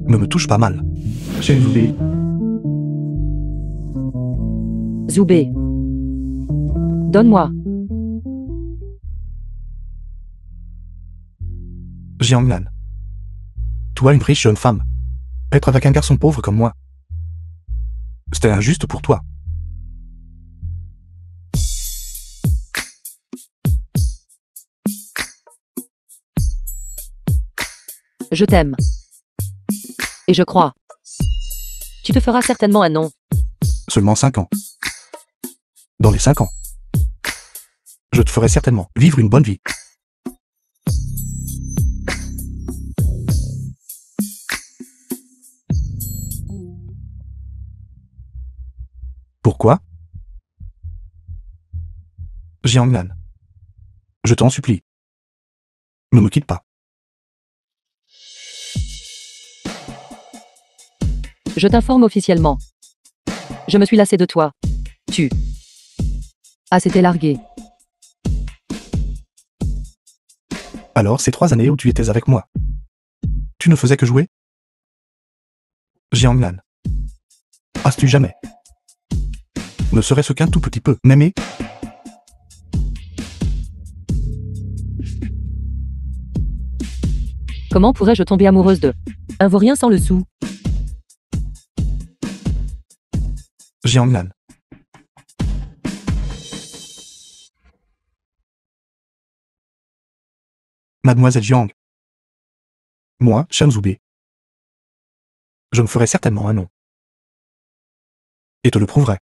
Ne me touche pas mal. Chen Zubé. Zubé. Donne-moi. Jiangnan. Toi, une riche jeune femme. Être avec un garçon pauvre comme moi. C'était injuste pour toi. Je t'aime. Et je crois. Tu te feras certainement un nom. Seulement 5 ans. Dans les 5 ans, je te ferai certainement vivre une bonne vie. Pourquoi? Jiangnan. Je t'en supplie. Ne me quitte pas. Je t'informe officiellement. Je me suis lassé de toi. Tu as été largué. Alors, ces 3 années où tu étais avec moi, tu ne faisais que jouer? Jiangnan. As-tu jamais, ne serait-ce qu'un tout petit peu, m'aimer? Comment pourrais-je tomber amoureuse de un vaurien sans le sou? Jiangnan. Mademoiselle Jiang. Moi, Chen Zubé. Je me ferai certainement un nom. Et te le prouverai.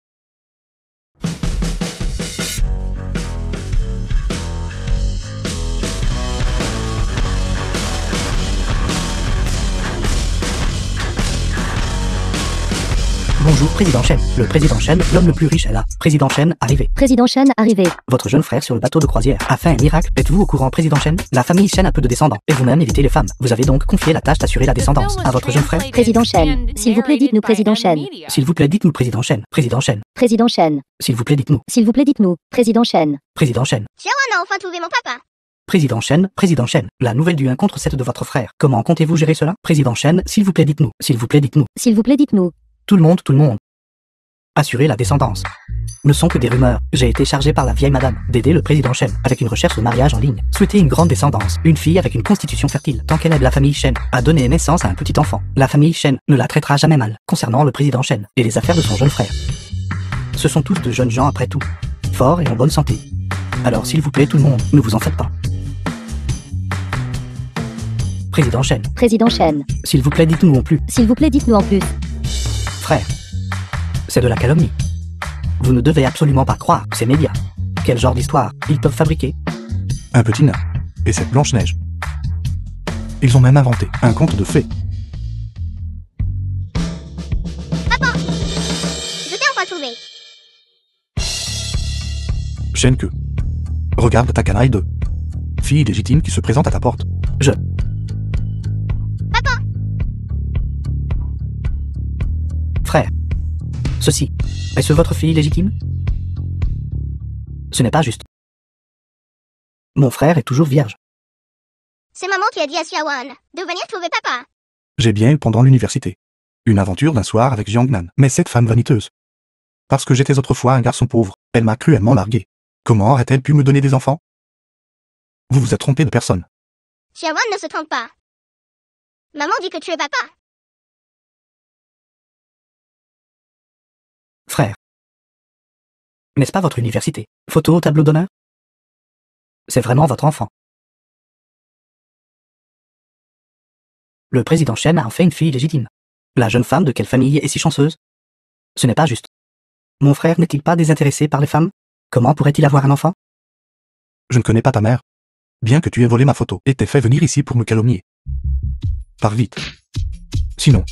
Bonjour Président Chen. Le Président Chen, l'homme le plus riche est là. Président Chen, arrivé. Président Chen, arrivé. Votre jeune frère sur le bateau de croisière a fait un miracle. Êtes-vous au courant, Président Chen? La famille Chen a peu de descendants. Et vous-même évitez les femmes. Vous avez donc confié la tâche d'assurer la descendance à votre jeune frère. Président Chen, s'il vous plaît, dites-nous Président Chen. S'il vous plaît, dites-nous Président Chen. Président Chen. Président Chen. S'il vous plaît, dites-nous. S'il vous plaît, dites-nous Président Chen. Président Chen. Xiaoan a enfin trouvé mon papa. Président Chen, Président Chen. La nouvelle du 1 contre 7 de votre frère. Comment comptez-vous gérer cela? Président Chen, s'il vous plaît, dites-nous. S'il vous plaît, dites-nous. S'il vous plaît, dites-nous. Tout le monde, tout le monde. Assurer la descendance. Ne sont que des rumeurs. J'ai été chargé par la vieille madame d'aider le président Chen avec une recherche au mariage en ligne. Souhaiter une grande descendance. Une fille avec une constitution fertile. Tant qu'elle aide la famille Chen à donner naissance à un petit enfant, la famille Chen ne la traitera jamais mal. Concernant le président Chen et les affaires de son jeune frère. Ce sont tous de jeunes gens après tout. Forts et en bonne santé. Alors s'il vous plaît tout le monde, ne vous en faites pas. Président Chen. Président Chen. S'il vous plaît dites-nous en plus. S'il vous plaît, dites-nous en plus. Frère. C'est de la calomnie. Vous ne devez absolument pas croire ces médias. Quel genre d'histoire ils peuvent fabriquer? Un petit nain. Et cette Blanche-Neige. Ils ont même inventé un conte de fées. Papa, je t'ai enfin trouvé. Chen que. Regarde ta canaille de fille légitime qui se présente à ta porte. Frère. Ceci, est-ce votre fille légitime? Ce n'est pas juste. Mon frère est toujours vierge. C'est maman qui a dit à Xiaoan de venir trouver papa. J'ai bien eu pendant l'université. Une aventure d'un soir avec Jiangnan. Mais cette femme vaniteuse. Parce que j'étais autrefois un garçon pauvre, elle m'a cruellement largué. Comment aurait-elle pu me donner des enfants? Vous vous êtes trompé de personne. Xiaoan ne se trompe pas. Maman dit que tu es papa. Frère. N'est-ce pas votre université? Photo au tableau d'honneur? C'est vraiment votre enfant. Le président Chen a en fait une fille légitime. La jeune femme de quelle famille est si chanceuse? Ce n'est pas juste. Mon frère n'est-il pas désintéressé par les femmes? Comment pourrait-il avoir un enfant? Je ne connais pas ta mère. Bien que tu aies volé ma photo et t'aies fait venir ici pour me calomnier. Pars vite. Sinon,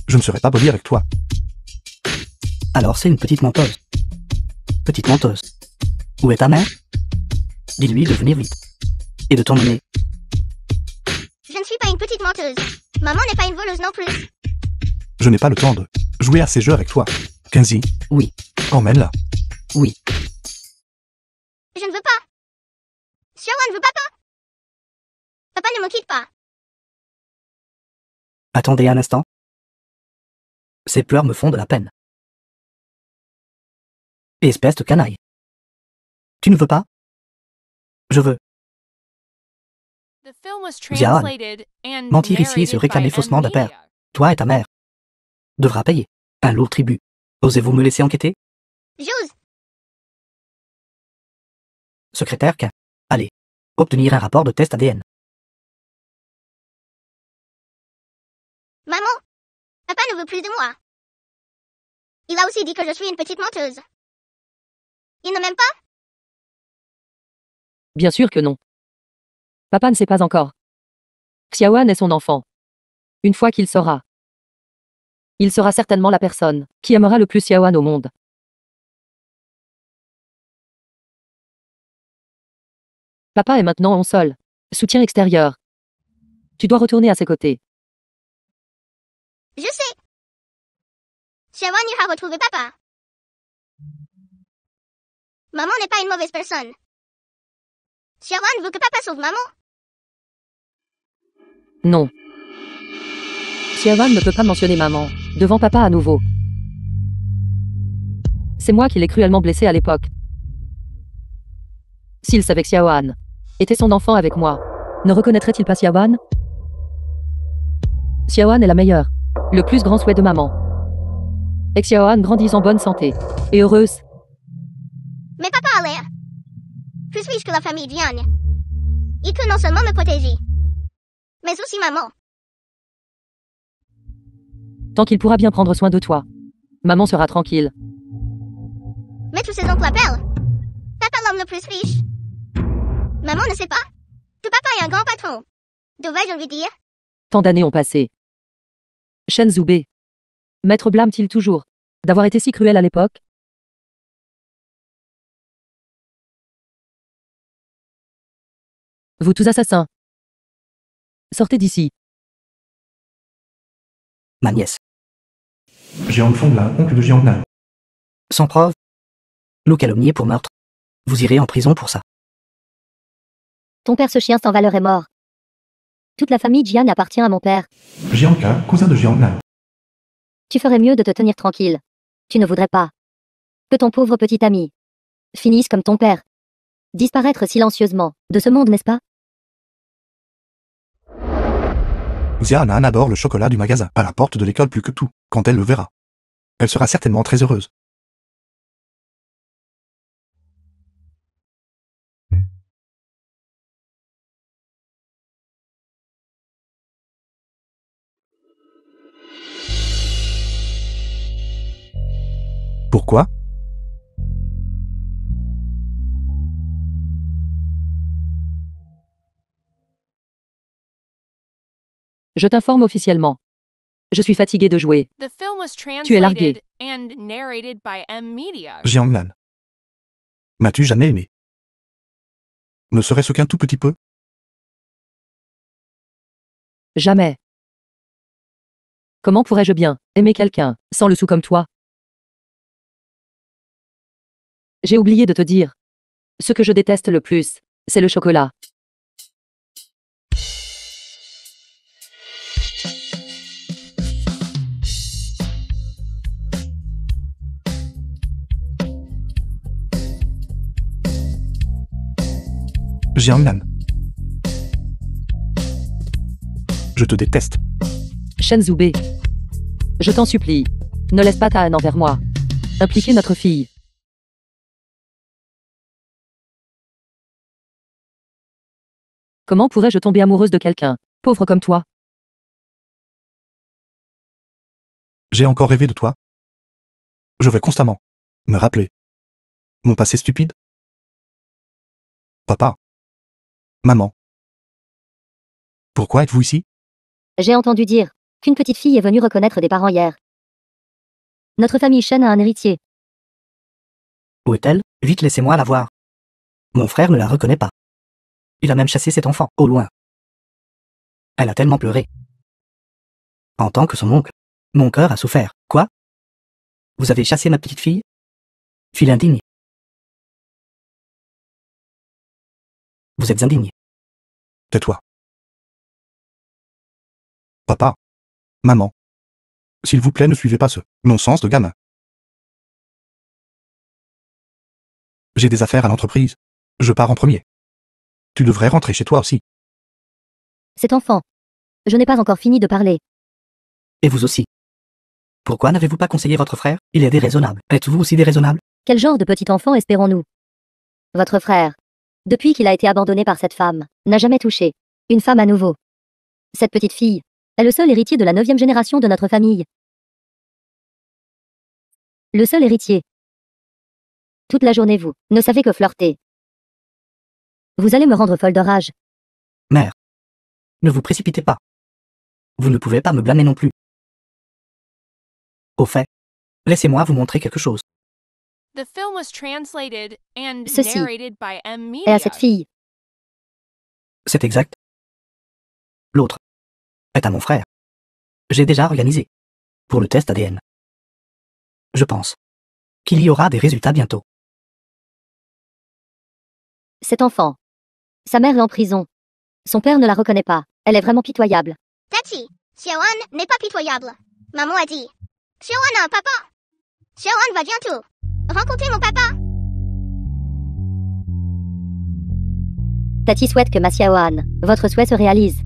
je ne serai pas poli avec toi. Alors c'est une petite menteuse. Petite menteuse. Où est ta mère? Dis-lui de venir vite. Et de t'emmener. Je ne suis pas une petite menteuse. Maman n'est pas une voleuse non plus. Je n'ai pas le temps de jouer à ces jeux avec toi. Kenzie. Oui. Emmène-la. Oui. Je ne veux pas. Xiaoan veut papa. Papa ne me quitte pas. Attendez un instant. Ces pleurs me font de la peine. Espèce de canaille. Tu ne veux pas? Je veux. Diane, mentir ici et se réclamer faussement d'un père, toi et ta mère, devra payer un lourd tribut. Osez-vous me laisser enquêter? J'ose. Secrétaire K. Allez, obtenir un rapport de test ADN. Maman, papa ne veut plus de moi. Il a aussi dit que je suis une petite menteuse. Il ne m'aime pas? Bien sûr que non. Papa ne sait pas encore. Xiaoan est son enfant. Une fois qu'il saura, il sera certainement la personne qui aimera le plus Xiaoan au monde. Papa est maintenant en sol. Soutien extérieur. Tu dois retourner à ses côtés. Je sais. Xiaoan ira retrouver papa. Maman n'est pas une mauvaise personne. Xiaoan veut que papa sauve maman. Non. Xiaoan ne peut pas mentionner maman devant papa à nouveau. C'est moi qui l'ai cruellement blessé à l'époque. S'il savait que Xiaoan était son enfant avec moi, ne reconnaîtrait-il pas Xiaoan? Xiaoan est la meilleure, le plus grand souhait de maman. Et que Xiaoan grandisse en bonne santé et heureuse. Mais papa a l'air plus riche que la famille Jian. Il peut non seulement me protéger, mais aussi maman. Tant qu'il pourra bien prendre soin de toi, maman sera tranquille. Mais tous ses oncles l'appellent papa l'homme le plus riche. Maman ne sait pas que papa est un grand patron. Devrais-je lui dire? Tant d'années ont passé. Shen Zhubei. Maître blâme-t-il toujours d'avoir été si cruel à l'époque? Vous tous assassins. Sortez d'ici. Ma nièce. Jiang Fenglan, oncle de Jiangnan. Sans preuve. Nous calomnier pour meurtre. Vous irez en prison pour ça. Ton père ce chien sans valeur est mort. Toute la famille Jian appartient à mon père. Jiang Ka, cousin de Jiangnan. Tu ferais mieux de te tenir tranquille. Tu ne voudrais pas que ton pauvre petit ami finisse comme ton père. Disparaître silencieusement de ce monde, n'est-ce pas? Xianan aborde le chocolat du magasin à la porte de l'école plus que tout, quand elle le verra. Elle sera certainement très heureuse. Pourquoi? Je t'informe officiellement. Je suis fatigué de jouer. Tu es largué. Jiangnan. M'as-tu jamais aimé? Ne serait-ce qu'un tout petit peu? Jamais. Comment pourrais-je bien aimer quelqu'un sans le sou comme toi? J'ai oublié de te dire. Ce que je déteste le plus, c'est le chocolat. Jiangnan. Je te déteste. Shen Zhubei. Je t'en supplie. Ne laisse pas ta haine envers moi impliquer notre fille. Comment pourrais-je tomber amoureuse de quelqu'un, pauvre comme toi? J'ai encore rêvé de toi. Je vais constamment me rappeler mon passé stupide. Papa. Maman. Pourquoi êtes-vous ici? J'ai entendu dire qu'une petite fille est venue reconnaître des parents hier. Notre famille Shen a un héritier. Où est-elle? Vite, laissez-moi la voir. Mon frère ne la reconnaît pas. Il a même chassé cet enfant, au loin. Elle a tellement pleuré. En tant que son oncle, mon cœur a souffert. Quoi? Vous avez chassé ma petite fille? Fille indigne. Vous êtes indigne. Tais-toi. Papa. Maman. S'il vous plaît, ne suivez pas ce non-sens de gamin. J'ai des affaires à l'entreprise. Je pars en premier. Tu devrais rentrer chez toi aussi. Cet enfant. Je n'ai pas encore fini de parler. Et vous aussi. Pourquoi n'avez-vous pas conseillé votre frère? Il est déraisonnable. Êtes-vous aussi déraisonnable? Quel genre de petit enfant espérons-nous? Votre frère, depuis qu'il a été abandonné par cette femme, n'a jamais touché une femme à nouveau. Cette petite fille est le seul héritier de la 9e génération de notre famille. Le seul héritier. Toute la journée vous ne savez que flirter. Vous allez me rendre folle de rage. Mère. Ne vous précipitez pas. Vous ne pouvez pas me blâmer non plus. Au fait, laissez-moi vous montrer quelque chose. The film was translated and Ceci narrated by M. Et à Media. cette fille. C'est exact. L'autre est à mon frère. J'ai déjà organisé pour le test ADN. Je pense qu'il y aura des résultats bientôt. Cet enfant. Sa mère est en prison. Son père ne la reconnaît pas. Elle est vraiment pitoyable. Tati, Xiaoan n'est pas pitoyable. Maman a dit. Xiaoan a un papa. Xiaoan va bientôt rencontrer mon papa. Tati souhaite que ma Xiaoan, votre souhait se réalise.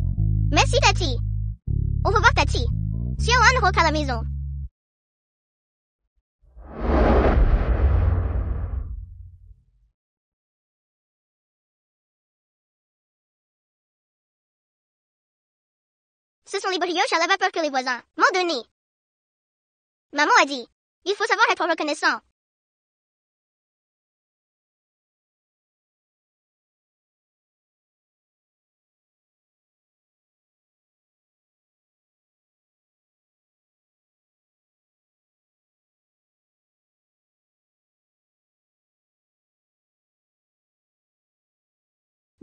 Merci Tati. Au revoir Tati. Xiaoan rentre à la maison. Ce sont les brioches à la vapeur que les voisins m'ont donné. Maman a dit, il faut savoir être reconnaissant.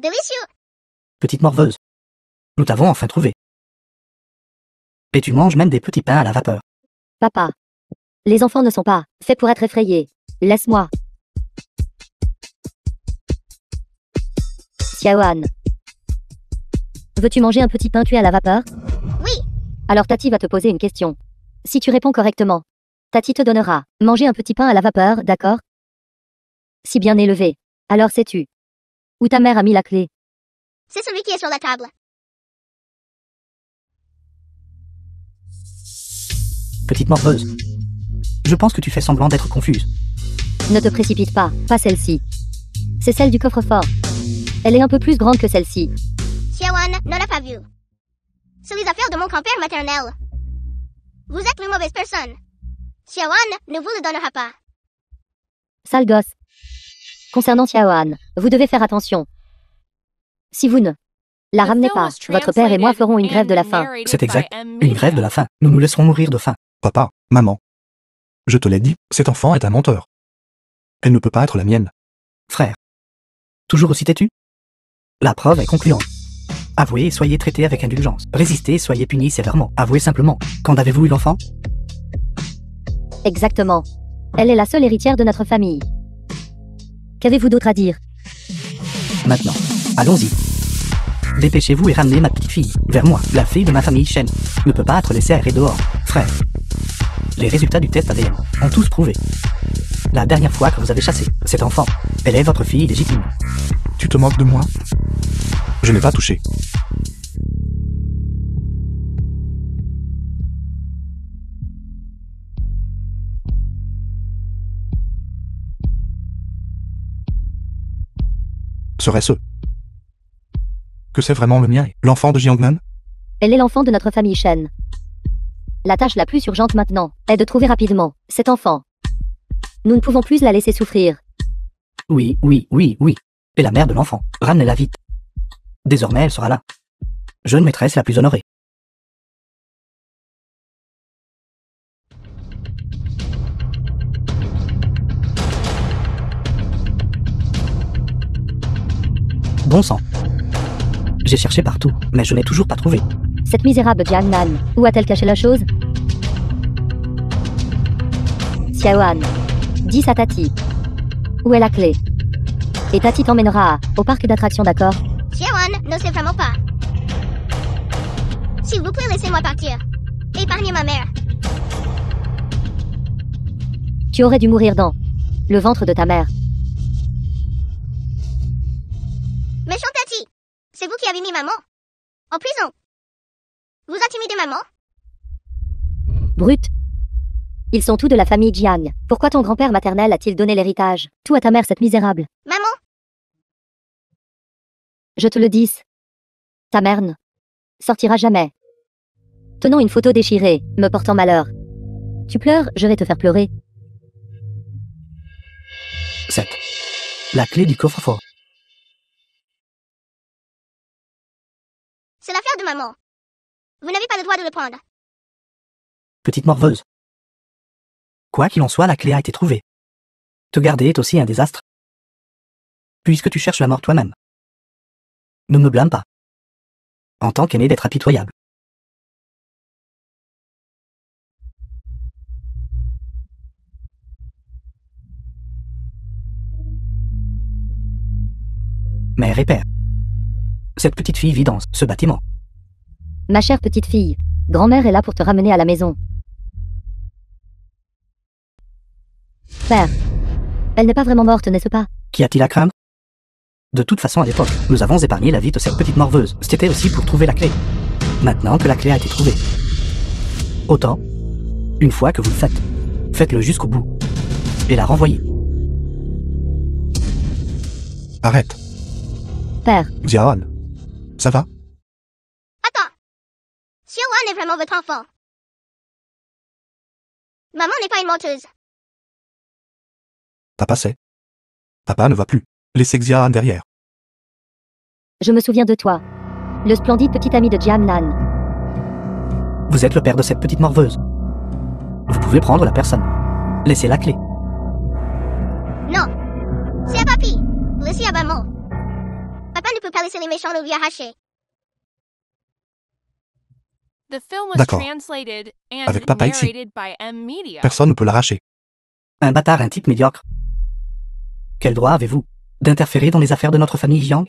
Délicieux. Petite morveuse. Nous t'avons enfin trouvé. Et tu manges même des petits pains à la vapeur. Papa. Les enfants ne sont pas faits pour être effrayés. Laisse-moi. Xiaoan. Veux-tu manger un petit pain cuit à la vapeur? Oui. Alors Tati va te poser une question. Si tu réponds correctement, Tati te donnera manger un petit pain à la vapeur, d'accord? Si bien élevé. Alors sais-tu où ta mère a mis la clé? C'est celui qui est sur la table. Petite morveuse. Je pense que tu fais semblant d'être confuse. Ne te précipite pas, pas celle-ci. C'est celle du coffre-fort. Elle est un peu plus grande que celle-ci. Xiaoan ne l'a pas vu. C'est les affaires de mon grand-père maternel. Vous êtes une mauvaise personne. Xiaoan ne vous le donnera pas. Sale gosse. Concernant Xiaoan, vous devez faire attention. Si vous ne la ramenez pas, votre père et moi ferons une grève de la faim. C'est exact. Une grève de la faim. Nous nous laisserons mourir de faim. Papa, maman. Je te l'ai dit, cet enfant est un menteur. Elle ne peut pas être la mienne. Frère. Toujours aussi têtu? La preuve est concluante. Avouez et soyez traités avec indulgence. Résistez et soyez punis sévèrement. Avouez simplement. Quand avez-vous eu l'enfant? Exactement. Elle est la seule héritière de notre famille. Qu'avez-vous d'autre à dire? Maintenant. Allons-y. Dépêchez-vous et ramenez ma petite fille vers moi. La fille de ma famille Shen ne peut pas être laissée errer dehors. Frère. Les résultats du test ADN ont tous prouvé. La dernière fois que vous avez chassé cet enfant, elle est votre fille légitime. Tu te moques de moi? Je n'ai pas touché. Serait-ce que c'est vraiment le mien, l'enfant de Jiangnan? Elle est l'enfant de notre famille Shen. La tâche la plus urgente maintenant est de trouver rapidement cet enfant. Nous ne pouvons plus la laisser souffrir. Oui, oui, oui, oui. Et la mère de l'enfant, ramenez-la vite. Désormais, elle sera là. Jeune maîtresse la plus honorée. Bon sang. J'ai cherché partout, mais je n'ai toujours pas trouvé. Cette misérable Jiangnan, où a-t-elle caché la chose? Xiaoan. Dis à Tati. Où est la clé? Et Tati t'emmènera au parc d'attractions, d'accord? Xiaoan ne sait vraiment pas. S'il vous plaît, laissez-moi partir. Épargnez ma mère. Tu aurais dû mourir dans le ventre de ta mère. Méchant Tati, c'est vous qui avez mis maman en prison. Vous intimidez maman? Brute. Ils sont tous de la famille Jiang. Pourquoi ton grand-père maternel a-t-il donné l'héritage? Tout à ta mère, cette misérable. Maman, Je te le dis. Ta mère ne sortira jamais. Tenons une photo déchirée, me portant malheur. Tu pleures, je vais te faire pleurer. 7. La clé du coffre-fort. c'est l'affaire de maman. Vous n'avez pas le droit de le prendre. Petite morveuse. Quoi qu'il en soit, la clé a été trouvée. Te garder est aussi un désastre. Puisque tu cherches la mort toi-même. Ne me blâme pas. En tant qu'aimé d'être impitoyable. Mère et père. Cette petite fille vit dans ce bâtiment. Ma chère petite fille, grand-mère est là pour te ramener à la maison. Père. Elle n'est pas vraiment morte, n'est-ce pas? Qu'y a-t-il à craindre? De toute façon, à l'époque, nous avons épargné la vie de cette petite morveuse. C'était aussi pour trouver la clé. Maintenant que la clé a été trouvée. Autant, une fois que vous le faites, faites-le jusqu'au bout. Et la renvoyez. Arrête. Père. Xiaoan. Ça va? Attends. Xiaoan est vraiment votre enfant. Maman n'est pas une menteuse. Papa sait. Papa ne va plus. Laissez Xiaoan derrière. Je me souviens de toi. Le splendide petit ami de Jiang Nan. Vous êtes le père de cette petite morveuse. Vous pouvez prendre la personne. Laissez la clé. Non. C'est à papy. Laissez à maman. Papa ne peut pas laisser les méchants nous lui arracher. The film was D'accord. translated and Avec papa ici. narrated by M Media. Personne ne peut l'arracher. Un bâtard, un type médiocre. Quel droit avez-vous d'interférer dans les affaires de notre famille Yang?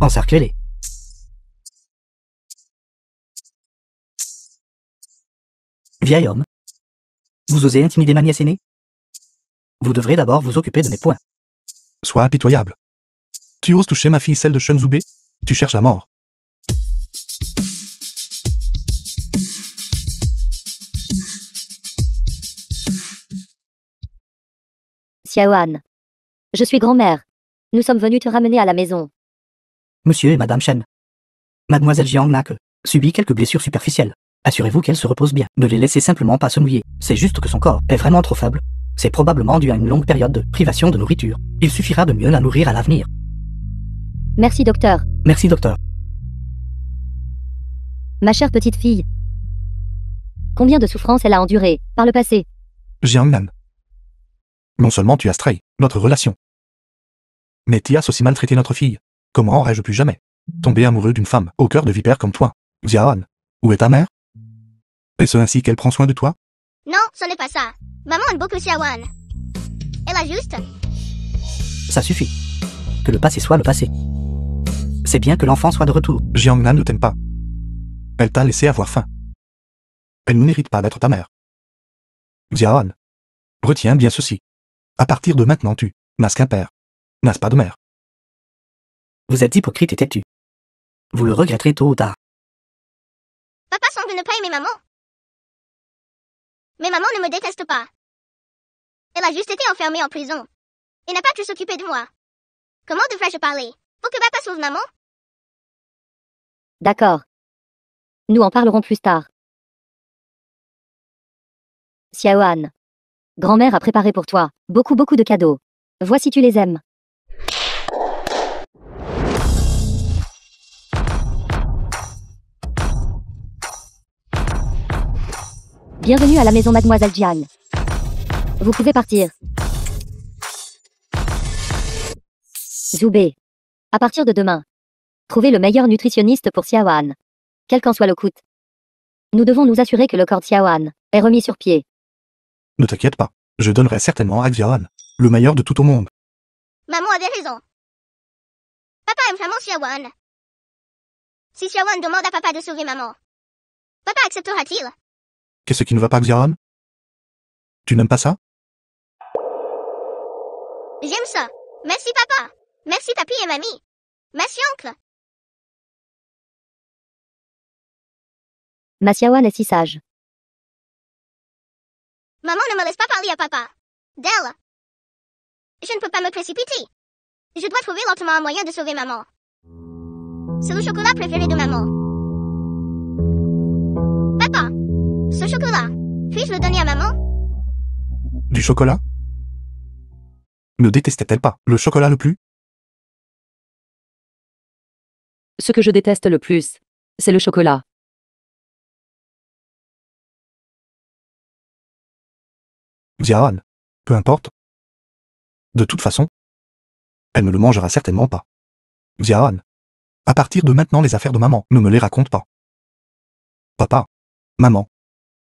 Encerclez-les. Vieil homme. Vous osez intimider ma nièce aînée? Vous devrez d'abord vous occuper de mes poings. Sois impitoyable. Tu oses toucher ma fille, celle de Shenzhube? Tu cherches la mort. Xiaoan. Je suis grand-mère. Nous sommes venus te ramener à la maison. Monsieur et Madame Chen. Mademoiselle Jiang n'a que subi quelques blessures superficielles. Assurez-vous qu'elle se repose bien. Ne les laissez simplement pas se mouiller. C'est juste que son corps est vraiment trop faible. C'est probablement dû à une longue période de privation de nourriture. Il suffira de mieux la nourrir à l'avenir. Merci, docteur. Merci, docteur. Ma chère petite fille. Combien de souffrances elle a endurées par le passé? Jiangnan. Non seulement tu as trahi notre relation, mais tu as aussi maltraité notre fille. Comment aurais-je pu jamais tomber amoureux d'une femme au cœur de vipère comme toi? Xiaoan, où est ta mère? Est-ce ainsi qu'elle prend soin de toi? Non, ce n'est pas ça. Maman aime beaucoup Xiaoan. Elle a juste... Ça suffit. Que le passé soit le passé. C'est bien que l'enfant soit de retour. Jiangnan ne t'aime pas. Elle t'a laissé avoir faim. Elle ne mérite pas d'être ta mère. Xiaoan, retiens bien ceci. À partir de maintenant tu n'as qu'un père, n'as pas de mère. Vous êtes hypocrite et têtu. Vous le regretterez tôt ou tard. Papa semble ne pas aimer maman. Mais maman ne me déteste pas. Elle a juste été enfermée en prison. Et n'a pas pu s'occuper de moi. Comment devrais-je parler? Faut que papa sauve maman? D'accord. Nous en parlerons plus tard. Xiaoan. Grand-mère a préparé pour toi beaucoup de cadeaux. Vois si tu les aimes. Bienvenue à la maison Mademoiselle Jiang. Vous pouvez partir. Zoubé. À partir de demain, trouvez le meilleur nutritionniste pour Xiaoan. Quel qu'en soit le coût. Nous devons nous assurer que le corps de Xiaoan est remis sur pied. Ne t'inquiète pas, je donnerai certainement à Xiaoan le meilleur de tout au monde. Maman avait raison. Papa aime vraiment Xiaoan. Si Xiaowan demande à papa de sauver maman, papa acceptera-t-il? Qu'est-ce qui ne va pas, Xiaohan? Tu n'aimes pas ça? J'aime ça. Merci papa. Merci papi et mamie. Merci oncle. Ma Xiaowan est si sage. Maman ne me laisse pas parler à papa. D'elle. Je ne peux pas me précipiter. Je dois trouver lentement un moyen de sauver maman. C'est le chocolat préféré de maman. Papa, ce chocolat, puis-je le donner à maman? Du chocolat? Ne détestait-elle pas le chocolat le plus? Ce que je déteste le plus, c'est le chocolat. Xiaohan. Peu importe. De toute façon, elle ne le mangera certainement pas. Xiaohan. À partir de maintenant, les affaires de maman, ne me les raconte pas. Papa. Maman.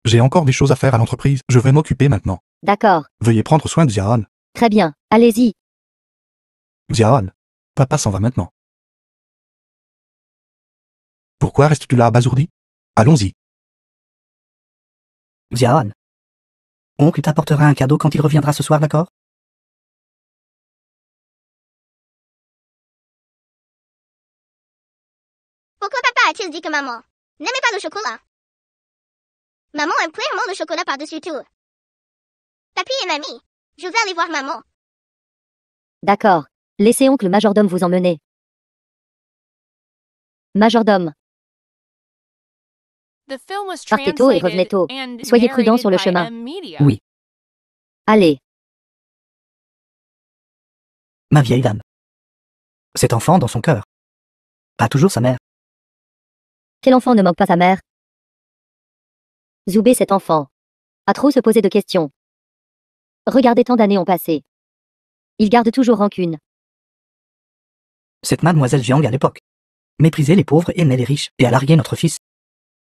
J'ai encore des choses à faire à l'entreprise, je vais m'occuper maintenant. D'accord. Veuillez prendre soin de Xiaohan. Très bien. Allez-y. Xiaohan. Papa s'en va maintenant. Pourquoi restes-tu là abasourdi? Allons-y. Xiaohan. Oncle t'apportera un cadeau quand il reviendra ce soir, d'accord? Pourquoi papa a-t-il dit que maman n'aimait pas le chocolat? Maman aime clairement le chocolat par-dessus tout. Papi et mamie, je vais aller voir maman. D'accord. Laissez oncle majordome vous emmener. Majordome, The film was Partez tôt et revenez translated tôt. and Soyez prudents sur le narrated by chemin. M Media. Oui. allez. Ma vieille dame. Cet enfant dans son cœur. Pas toujours sa mère. Quel enfant ne manque pas sa mère? Zoubé cet enfant. A trop se poser de questions. Regardez tant d'années ont passé. Il garde toujours rancune. Cette mademoiselle Jiang à l'époque. Méprisait les pauvres et aimait les riches, et a largué notre fils.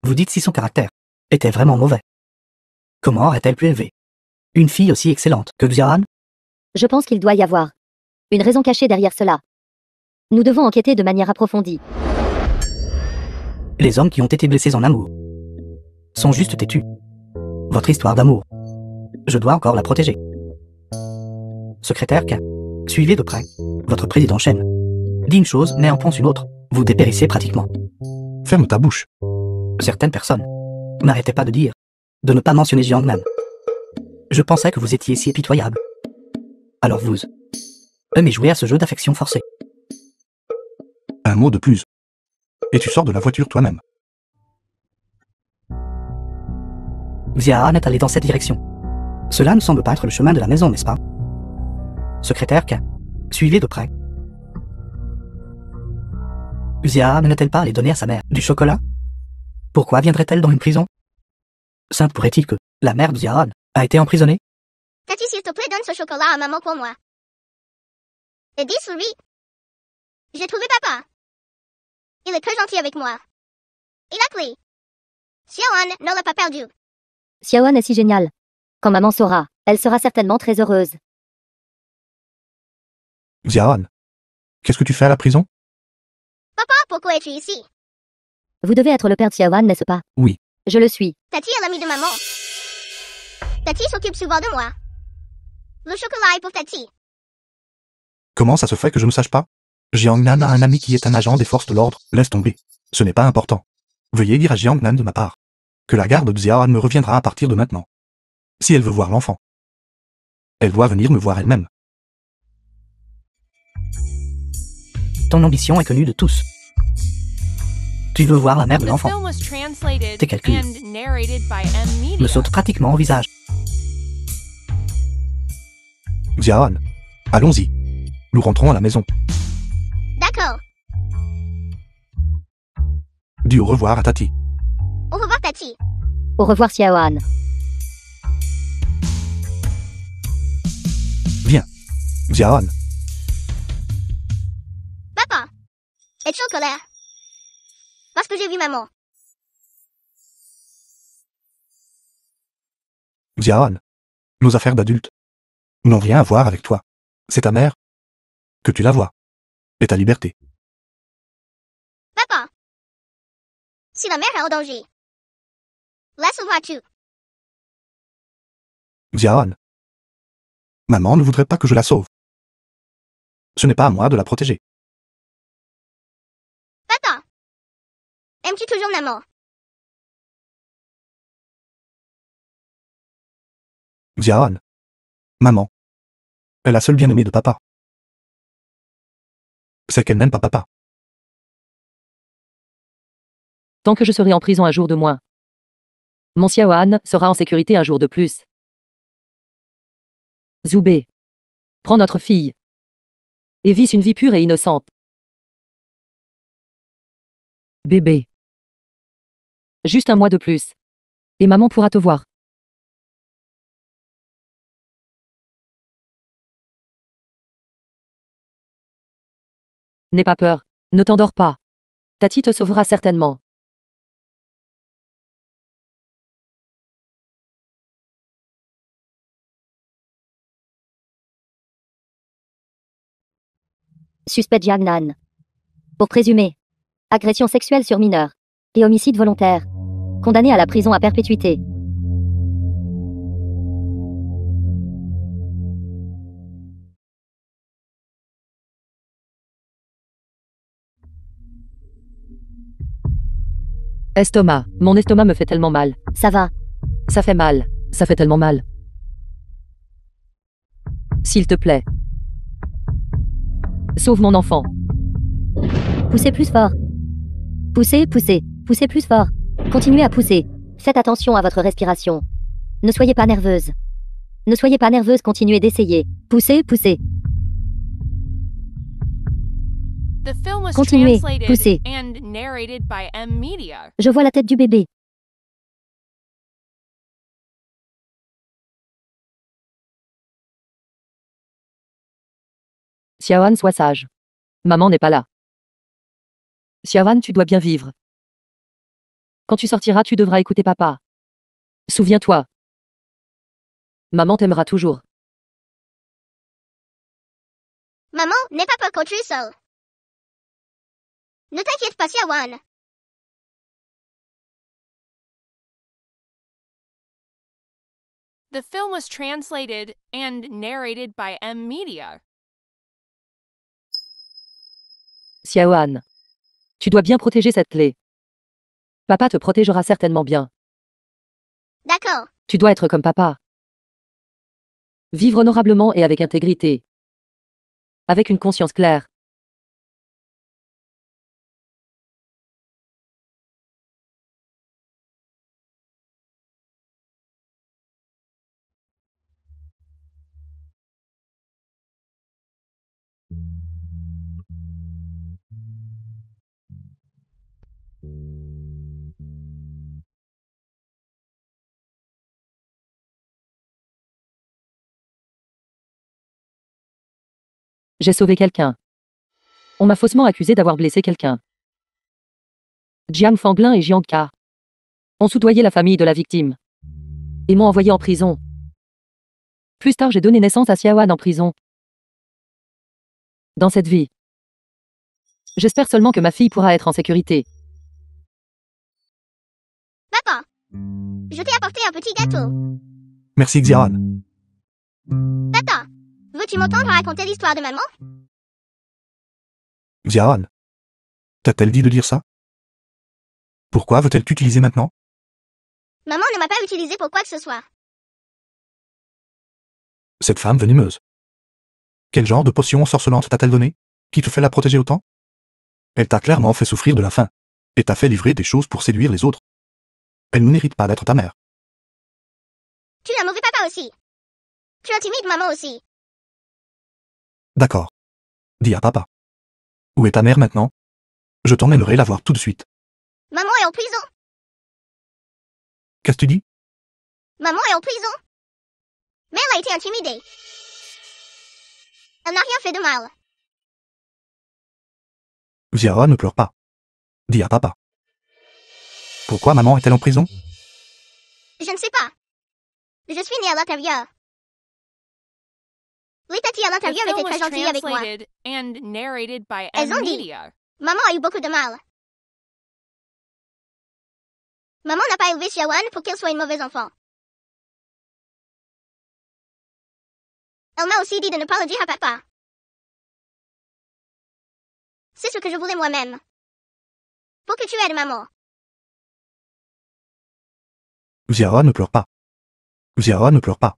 Vous dites si son caractère était vraiment mauvais. Comment aurait-elle pu élever une fille aussi excellente que Xiaohan? Je pense qu'il doit y avoir une raison cachée derrière cela. Nous devons enquêter de manière approfondie. Les hommes qui ont été blessés en amour sont juste têtus. Votre histoire d'amour, je dois encore la protéger. Secrétaire K, suivez de près votre président Chen. Dit une chose mais en pense une autre. Vous dépérissez pratiquement. Ferme ta bouche. Certaines personnes n'arrêtaient pas de dire de ne pas mentionner Jiangnan. Je pensais que vous étiez si impitoyable. Alors vous aimez jouer à ce jeu d'affection forcée. Un mot de plus. Et tu sors de la voiture toi-même. Xiaohan est allé dans cette direction. Cela ne semble pas être le chemin de la maison, n'est-ce pas? Secrétaire K, suivez de près. Xiaohan n'est-elle pas allée donner à sa mère du chocolat? Pourquoi viendrait-elle dans une prison? Simple pourrait-il que la mère de Xiaohan a été emprisonnée? Tati, s'il te plaît, donne ce chocolat à maman pour moi. Et dis souris. J'ai trouvé papa. Il est très gentil avec moi. Et la clé. Xiaohan ne l'a pas perdu. Xiaohan est si génial. Quand maman saura, elle sera certainement très heureuse. Xiaohan. Qu'est-ce que tu fais à la prison? Papa, pourquoi es-tu ici? Vous devez être le père de Xiaohan, n'est-ce pas? Oui. Je le suis. Tati est l'amie de maman. Tati s'occupe souvent de moi. Le chocolat est pour Tati. Comment ça se fait que je ne sache pas? Jiangnan a un ami qui est un agent des forces de l'ordre, laisse tomber. Ce n'est pas important. Veuillez dire à Jiangnan de ma part que la garde de Xiaohan me reviendra à partir de maintenant. Si elle veut voir l'enfant, elle doit venir me voir elle-même. Ton ambition est connue de tous. Tu veux voir la mère de The l'enfant. film was translated Tes calculs and narrated by M Media. Me saute pratiquement au visage. Xiaohan. Allons-y. Nous rentrons à la maison. D'accord. Dis au revoir à Tati. Au revoir, Tati. Au revoir Xiaohan. Viens. Xiaohan. Papa. Es-tu en colère? Parce que j'ai vu maman. Xiaohan. Nos affaires d'adultes n'ont rien à voir avec toi. C'est ta mère. Que tu la vois. Et ta liberté. Papa. Si la mère est en danger, laisse-le voir tout. Xiaoan. Maman ne voudrait pas que je la sauve. Ce n'est pas à moi de la protéger. Papa, aimes-tu toujours maman? Xiaoan. Maman. Est la seule bien-aimée de papa. C'est qu'elle n'aime pas papa. Tant que je serai en prison un jour de moins, mon Xiaoan sera en sécurité un jour de plus. Zhubei, prends notre fille et vis une vie pure et innocente. Bébé. Juste un mois de plus. Et maman pourra te voir. N'aie pas peur. Ne t'endors pas. Tati te sauvera certainement. Suspect Jiangnan. Pour présumer. Agression sexuelle sur mineur. Et homicide volontaire. Condamné à la prison à perpétuité. Estomac. Mon estomac me fait tellement mal. Ça va. Ça fait mal. Ça fait tellement mal. S'il te plaît. Sauve mon enfant. Poussez plus fort. Poussez, poussez. Poussez plus fort. Continuez à pousser. Faites attention à votre respiration. Ne soyez pas nerveuse. Ne soyez pas nerveuse, continuez d'essayer. Poussez, poussez. The film was Continuez, translated poussez. and narrated by M Media. Je vois la tête du bébé. Xiaoan, sois sage. Maman n'est pas là. Xiaoan, tu dois bien vivre. Quand tu sortiras, tu devras écouter papa. Souviens-toi. Maman t'aimera toujours. Maman n'est pas peur quand tu es seul. Ne t'inquiète pas, Xiaoan. The film was translated and narrated by M Media. Xiaoan. Tu dois bien protéger cette clé. Papa te protégera certainement bien. D'accord. Tu dois être comme papa. Vivre honorablement et avec intégrité. Avec une conscience claire. J'ai sauvé quelqu'un. On m'a faussement accusé d'avoir blessé quelqu'un. Jiang Fanglin et Jiang Ka ont soudoyé la famille de la victime et m'ont envoyé en prison. Plus tard, j'ai donné naissance à Xiaoan en prison. Dans cette vie. J'espère seulement que ma fille pourra être en sécurité. Papa, je t'ai apporté un petit gâteau. Merci Xiaoan. Papa, veux-tu m'entendre raconter l'histoire de maman? Xiaoan. T'a-t-elle dit de dire ça? Pourquoi veut-elle t'utiliser maintenant? Maman ne m'a pas utilisé pour quoi que ce soit. Cette femme venimeuse. Quel genre de potion ensorcelante t'a-t-elle donné, qui te fait la protéger autant? Elle t'a clairement fait souffrir de la faim, et t'a fait livrer des choses pour séduire les autres. Elle ne mérite pas d'être ta mère. Tu es un mauvais papa aussi. Tu intimides maman aussi. D'accord. Dis à papa. Où est ta mère maintenant? Je t'emmènerai la voir tout de suite. Maman est en prison. Qu'est-ce que tu dis? Maman est en prison. Mais elle a été intimidée. Elle n'a rien fait de mal. Xiaoan ne pleure pas. Dis à papa. Pourquoi maman est-elle en prison? Je ne sais pas. Je suis née à l'intérieur. Les tatis à The l'intérieur film étaient très was gentils avec moi. translated and narrated by Elles M ont dit. Media. Maman a eu beaucoup de mal. Maman n'a pas élevé Xiaoan pour qu'elle soit une mauvaise enfant. Elle m'a aussi dit de ne pas le dire à papa. C'est ce que je voulais moi-même. Pour que tu aides maman. Xiaoan ne pleure pas. Xiaoan ne pleure pas.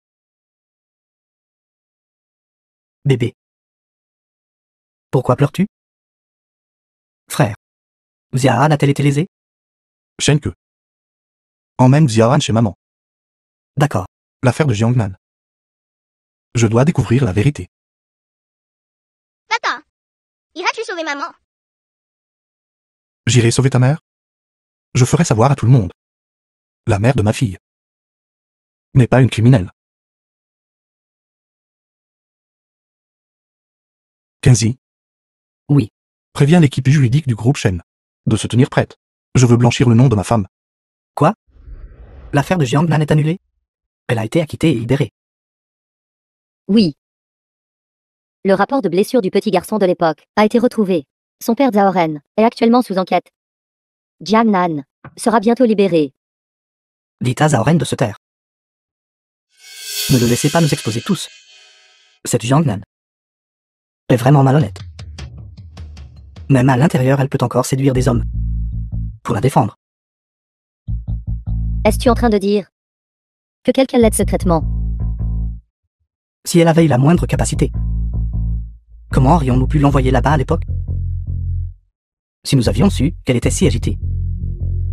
Bébé. Pourquoi pleures-tu? Frère. Xiaoan a-t-elle été lésée? Shenke. Emmène Xiaoan chez maman. D'accord. L'affaire de Jiangnan. Je dois découvrir la vérité. Papa. Iras-tu sauver maman? J'irai sauver ta mère? Je ferai savoir à tout le monde. La mère de ma fille n'est pas une criminelle. Kenzie? Oui. Préviens l'équipe juridique du groupe Shen de se tenir prête. Je veux blanchir le nom de ma femme. Quoi? L'affaire de Jiangnan est annulée? Elle a été acquittée et libérée. Oui. Le rapport de blessure du petit garçon de l'époque a été retrouvé. Son père Zhaoren est actuellement sous enquête. Jiang Nan sera bientôt libéré. Dites à Zhaoren de se taire. Ne le laissez pas nous exposer tous. Cette Jiangnan est vraiment malhonnête. Même à l'intérieur, elle peut encore séduire des hommes. Pour la défendre. Est-ce-tu en train de dire que quelqu'un l'aide secrètement? Si elle avait eu la moindre capacité, comment aurions-nous pu l'envoyer là-bas à l'époque? Si nous avions su qu'elle était si agitée,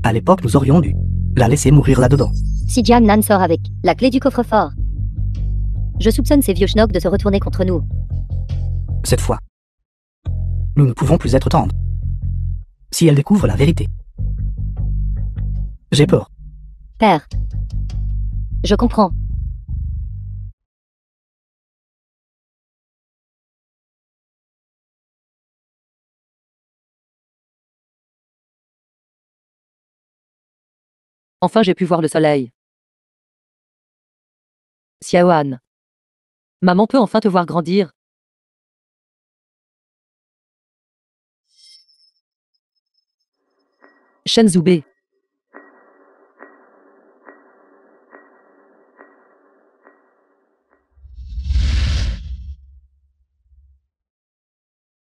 à l'époque nous aurions dû la laisser mourir là-dedans. Si Jiang Nan sort avec la clé du coffre-fort, je soupçonne ces vieux schnocks de se retourner contre nous. Cette fois, nous ne pouvons plus être tendres. Si elle découvre la vérité, j'ai peur. Père, je comprends. Enfin j'ai pu voir le soleil. Xiaoan. Maman peut enfin te voir grandir. Shen Zhubei.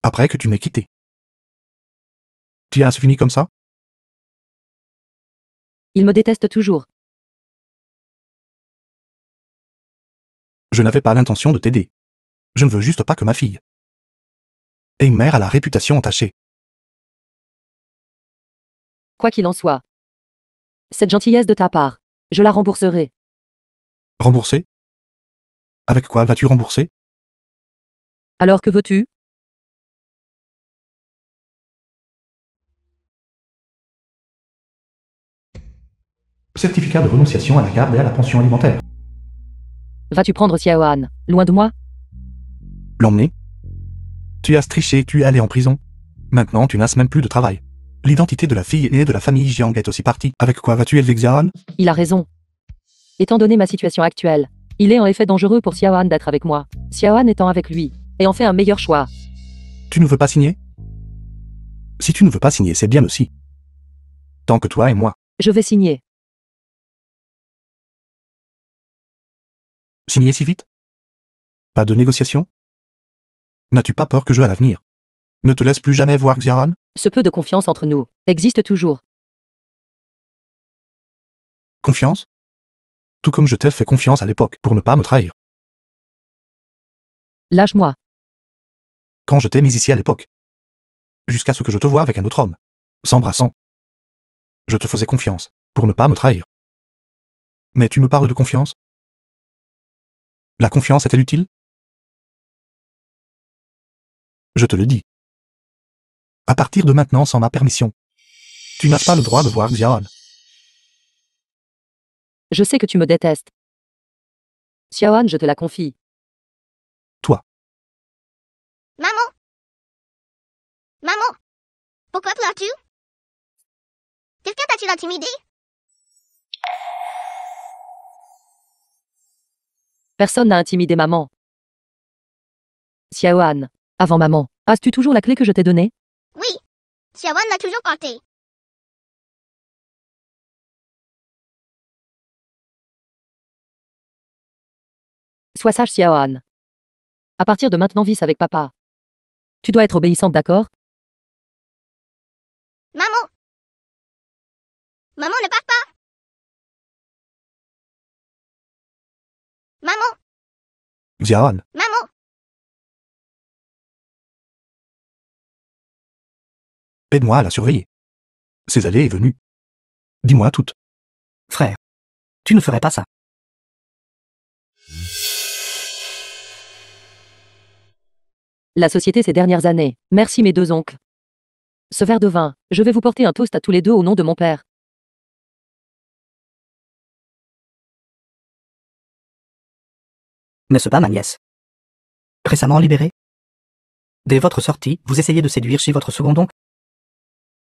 Après que tu m'aies quitté. Tu as fini comme ça? Il me déteste toujours. Je n'avais pas l'intention de t'aider. Je ne veux juste pas que ma fille ait une mère à la réputation entachée. Quoi qu'il en soit. Cette gentillesse de ta part, je la rembourserai. Rembourser? Avec quoi vas-tu rembourser? Alors que veux-tu? Certificat de renonciation à la garde et à la pension alimentaire. Vas-tu prendre Xiaoan, loin de moi? L'emmener? Tu as triché, tu es allé en prison. Maintenant, tu n'as même plus de travail. L'identité de la fille aînée de la famille Jiang est aussi partie. Avec quoi vas-tu élever Xiaoan? Il a raison. Étant donné ma situation actuelle, il est en effet dangereux pour Xiaoan d'être avec moi. Xiaoan étant avec lui, et en fait un meilleur choix. Tu ne veux pas signer? Si tu ne veux pas signer, c'est bien aussi. Tant que toi et moi. Je vais signer. Signer si vite? Pas de négociation? N'as-tu pas peur que je à l'avenir ne te laisse plus jamais voir Xiaoan? Ce peu de confiance entre nous existe toujours. Confiance? Tout comme je t'ai fait confiance à l'époque pour ne pas me trahir. Lâche-moi. Quand je t'ai mis ici à l'époque. Jusqu'à ce que je te voie avec un autre homme. S'embrassant. Je te faisais confiance pour ne pas me trahir. Mais tu me parles de confiance? La confiance est-elle utile? Je te le dis. À partir de maintenant sans ma permission. Tu n'as pas le droit de voir Xiaoan. Je sais que tu me détestes. Xiaoan, je te la confie. Toi. Maman. Maman. Pourquoi pleures-tu? Quelqu'un t'a-t-il intimidé? Personne n'a intimidé maman. Xiaoan, avant maman, as-tu toujours la clé que je t'ai donnée? Oui. Xiaoan l'a toujours portée. Sois sage, Xiaohan. À partir de maintenant, vis avec papa. Tu dois être obéissante, d'accord? Maman! Maman, ne pars pas! Maman! Xiaohan, Maman! aide-moi à la surveiller. Ses allées et venues. Dis-moi toutes. Frère, tu ne ferais pas ça. La société ces dernières années. Merci mes deux oncles. Ce verre de vin, je vais vous porter un toast à tous les deux au nom de mon père. N'est-ce pas ma nièce? Récemment libérée? Dès votre sortie, vous essayez de séduire chez votre second oncle?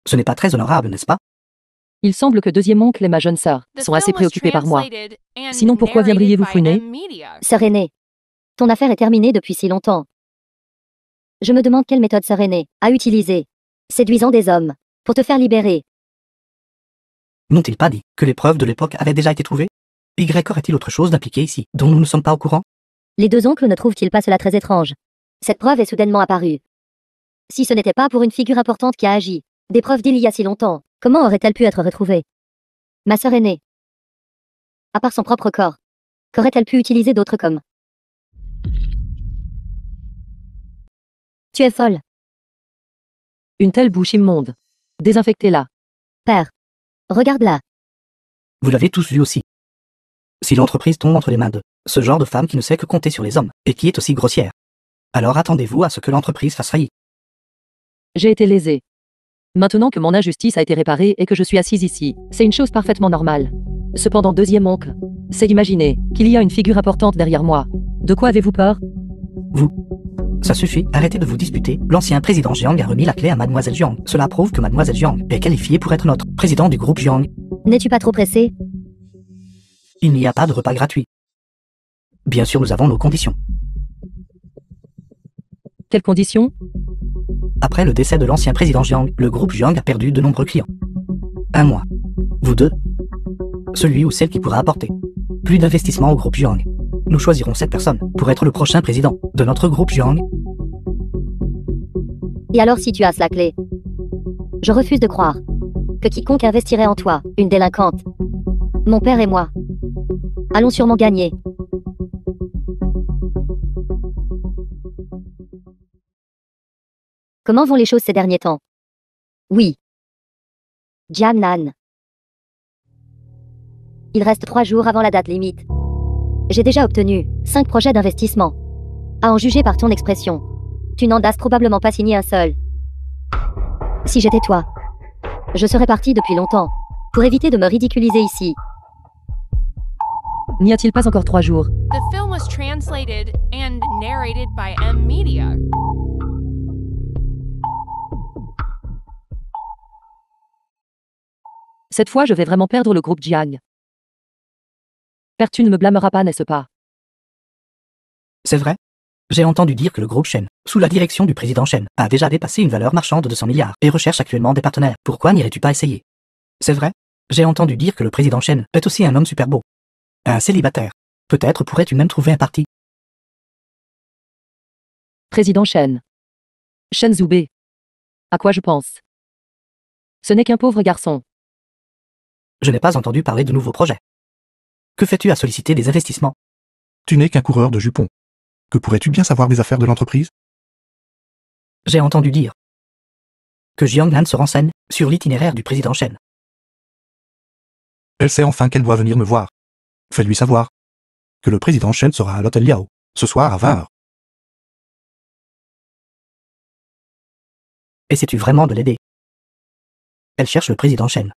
Ce n'est pas très honorable, n'est-ce pas? Il semble que deuxième oncle et ma jeune sœur The sont assez film was préoccupés par moi. translated and Sinon, pourquoi narrated viendriez-vous by fouiner? M Media. Sœur aînée. Ton affaire est terminée depuis si longtemps. Je me demande quelle méthode sœur aînée a utilisée, séduisant des hommes, pour te faire libérer. N'ont-ils pas dit que les preuves de l'époque avaient déjà été trouvées? Y aurait-il autre chose d'impliqué ici, dont nous ne sommes pas au courant? Les deux oncles ne trouvent-ils pas cela très étrange? Cette preuve est soudainement apparue. Si ce n'était pas pour une figure importante qui a agi, des preuves d'il y a si longtemps, comment aurait-elle pu être retrouvée? Ma sœur aînée. À part son propre corps, qu'aurait-elle pu utiliser d'autre comme? Tu es folle. Une telle bouche immonde. Désinfectez-la. Père. Regarde-la. Vous l'avez tous vu aussi. Si l'entreprise tombe entre les mains de ce genre de femme qui ne sait que compter sur les hommes, et qui est aussi grossière, alors attendez-vous à ce que l'entreprise fasse faillite. J'ai été lésée. Maintenant que mon injustice a été réparée et que je suis assise ici, c'est une chose parfaitement normale. Cependant, deuxième oncle, c'est d'imaginer qu'il y a une figure importante derrière moi. De quoi avez-vous peur? Ça suffit, arrêtez de vous disputer. L'ancien président Jiang a remis la clé à Mademoiselle Jiang. Cela prouve que Mademoiselle Jiang est qualifiée pour être notre président du groupe Jiang. N'es-tu pas trop pressé? Il n'y a pas de repas gratuit. Bien sûr, nous avons nos conditions. Quelles conditions? Après le décès de l'ancien président Jiang, le groupe Jiang a perdu de nombreux clients. Un mois. Vous deux. Celui ou celle qui pourra apporter plus d'investissement au groupe Jiang. Nous choisirons cette personne pour être le prochain président de notre groupe Jiang. Et alors si tu as la clé? Je refuse de croire que quiconque investirait en toi, une délinquante. Mon père et moi allons sûrement gagner. Comment vont les choses ces derniers temps? Oui. Jian Nan. Il reste 3 jours avant la date limite. J'ai déjà obtenu 5 projets d'investissement. À en juger par ton expression, tu n'en as probablement pas signé un seul. Si j'étais toi, je serais parti depuis longtemps, pour éviter de me ridiculiser ici. N'y a-t-il pas encore 3 jours? The film was translated and narrated by M Media. Cette fois, je vais vraiment perdre le groupe Jiang. Père, tu ne me blâmeras pas, n'est-ce pas? C'est vrai? J'ai entendu dire que le groupe Shen, sous la direction du président Shen, a déjà dépassé une valeur marchande de 200 milliards et recherche actuellement des partenaires. Pourquoi n'irais-tu pas essayer? C'est vrai? J'ai entendu dire que le président Shen est aussi un homme super beau. Un célibataire. Peut-être pourrais-tu même trouver un parti. Président Shen. Shen Zhubei. À quoi je pense? Ce n'est qu'un pauvre garçon. Je n'ai pas entendu parler de nouveaux projets. Que fais-tu à solliciter des investissements? Tu n'es qu'un coureur de jupons. Que pourrais-tu bien savoir des affaires de l'entreprise? J'ai entendu dire que Jiang Nan se renseigne sur l'itinéraire du président Shen. Elle sait enfin qu'elle doit venir me voir. Fais-lui savoir que le président Shen sera à l'hôtel Liao, ce soir à 20h. Essaies-tu vraiment de l'aider? Elle cherche le président Shen.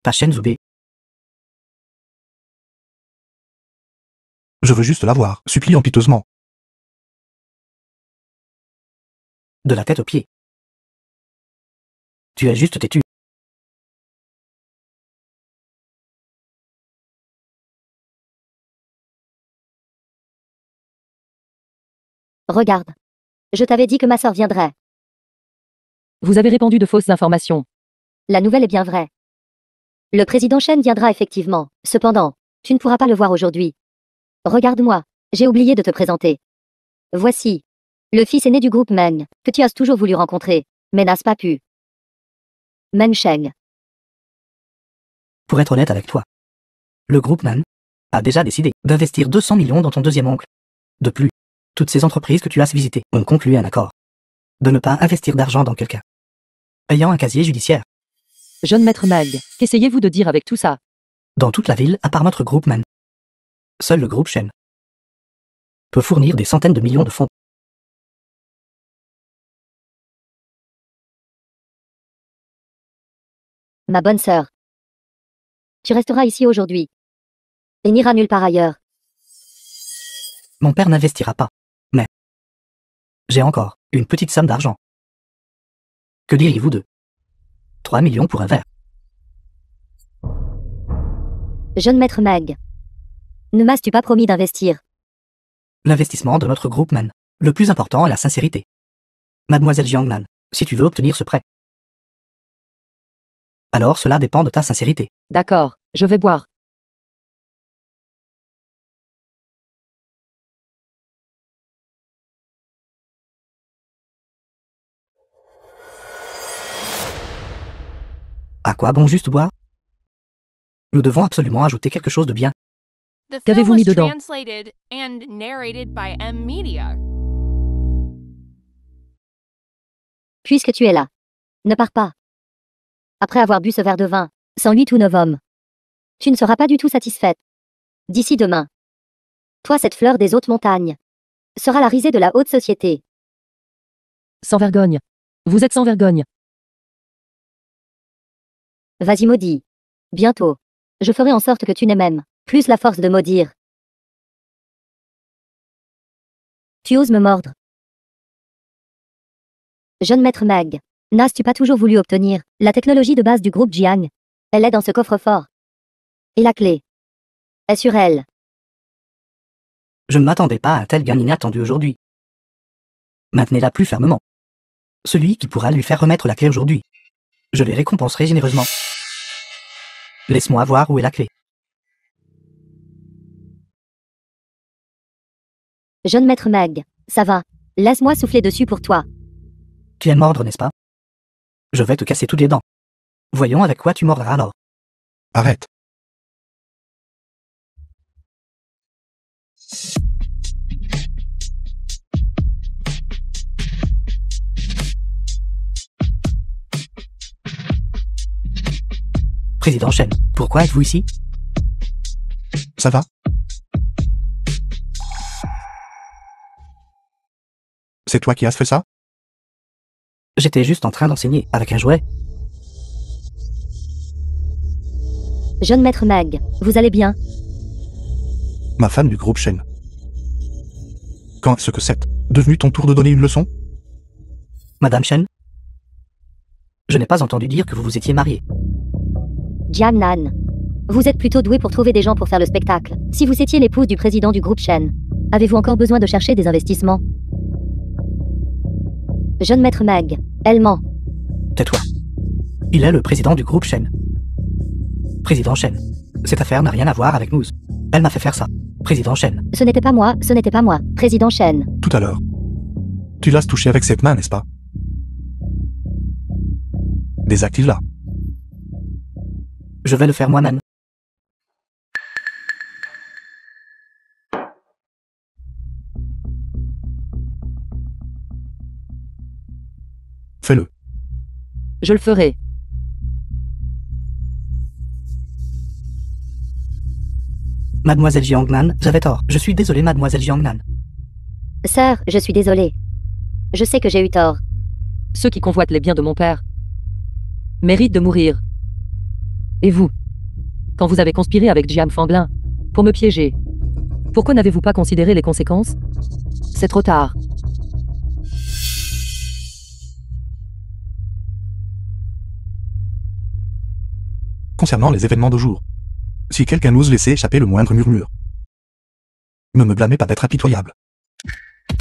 Pas Shen Zhubei. Je veux juste la voir, suppliant piteusement. De la tête aux pieds. Tu es juste têtu. Regarde. Je t'avais dit que ma sœur viendrait. Vous avez répandu de fausses informations. La nouvelle est bien vraie. Le président Shen viendra effectivement. Cependant, tu ne pourras pas le voir aujourd'hui. Regarde-moi. J'ai oublié de te présenter. Voici. Le fils aîné du groupe Meng, que tu as toujours voulu rencontrer, mais n'as pas pu. Meng Sheng. Pour être honnête avec toi, le groupe Man a déjà décidé d'investir 200 millions dans ton deuxième oncle. De plus, toutes ces entreprises que tu as visitées ont conclu un accord de ne pas investir d'argent dans quelqu'un ayant un casier judiciaire Jeune maître Meg, qu'essayez-vous de dire avec tout ça? dans toute la ville à part notre groupe Man. Seul le groupe Shen peut fournir des centaines de millions de fonds. Ma bonne sœur. Tu resteras ici aujourd'hui. Et n'iras nulle part ailleurs. Mon père n'investira pas. Mais j'ai encore une petite somme d'argent. Que diriez-vous de 3 millions pour un verre? Jeune maître Meg. Ne m'as-tu pas promis d'investir? L'investissement de notre groupe Man. Le plus important est la sincérité. Mademoiselle Jiangnan, si tu veux obtenir ce prêt, alors cela dépend de ta sincérité. D'accord, je vais boire. À quoi bon juste boire? Nous devons absolument ajouter quelque chose de bien. The film Qu'avez-vous was mis dedans? translated and narrated by M Media. Puisque tu es là. Ne pars pas. Après avoir bu ce verre de vin, sans 8 ou 9 hommes. Tu ne seras pas du tout satisfaite. D'ici demain. Toi, cette fleur des hautes montagnes, sera la risée de la haute société. Sans vergogne. Vous êtes sans vergogne. Vas-y maudit. Bientôt. Je ferai en sorte que tu n'aies même plus la force de maudire. Tu oses me mordre. Jeune maître Meg, n'as-tu pas toujours voulu obtenir la technologie de base du groupe Jiang? Elle est dans ce coffre-fort. Et la clé est sur elle. Je ne m'attendais pas à un tel gain inattendu aujourd'hui. Maintenez-la plus fermement. Celui qui pourra lui faire remettre la clé aujourd'hui, je les récompenserai généreusement. Laisse-moi voir où est la clé. Jeune maître Meg, ça va. Laisse-moi souffler dessus pour toi. Tu aimes mordre, n'est-ce pas? Je vais te casser toutes les dents. Voyons avec quoi tu mordras alors. Arrête. Président Shen, pourquoi êtes-vous ici? Ça va? C'est toi qui as fait ça? J'étais juste en train d'enseigner avec un jouet. Jeune maître Meg, vous allez bien? Ma femme du groupe Shen. Quand est-ce que c'est devenu ton tour de donner une leçon? Madame Shen? Je n'ai pas entendu dire que vous vous étiez mariée. Jiangnan. Vous êtes plutôt doué pour trouver des gens pour faire le spectacle. Si vous étiez l'épouse du président du groupe Shen, avez-vous encore besoin de chercher des investissements? Jeune maître Meg, elle ment. Tais-toi. Il est le président du groupe Shen. Président Shen, cette affaire n'a rien à voir avec nous. Elle m'a fait faire ça. Président Shen. Ce n'était pas moi, président Shen. Tout à l'heure. Tu l'as touché avec cette main, n'est-ce pas? Désactive-la. Je vais le faire moi-même. Fais-le. Je le ferai. Mademoiselle Jiangnan, j'avais tort. Je suis désolé, Mademoiselle Jiangnan. Sœur, je suis désolée. Je sais que j'ai eu tort. Ceux qui convoitent les biens de mon père méritent de mourir. Et vous, quand vous avez conspiré avec Jiang Fanglin pour me piéger, pourquoi n'avez-vous pas considéré les conséquences? C'est trop tard. Concernant les événements de jour. Si quelqu'un ose laisser échapper le moindre murmure, ne me blâmez pas d'être impitoyable.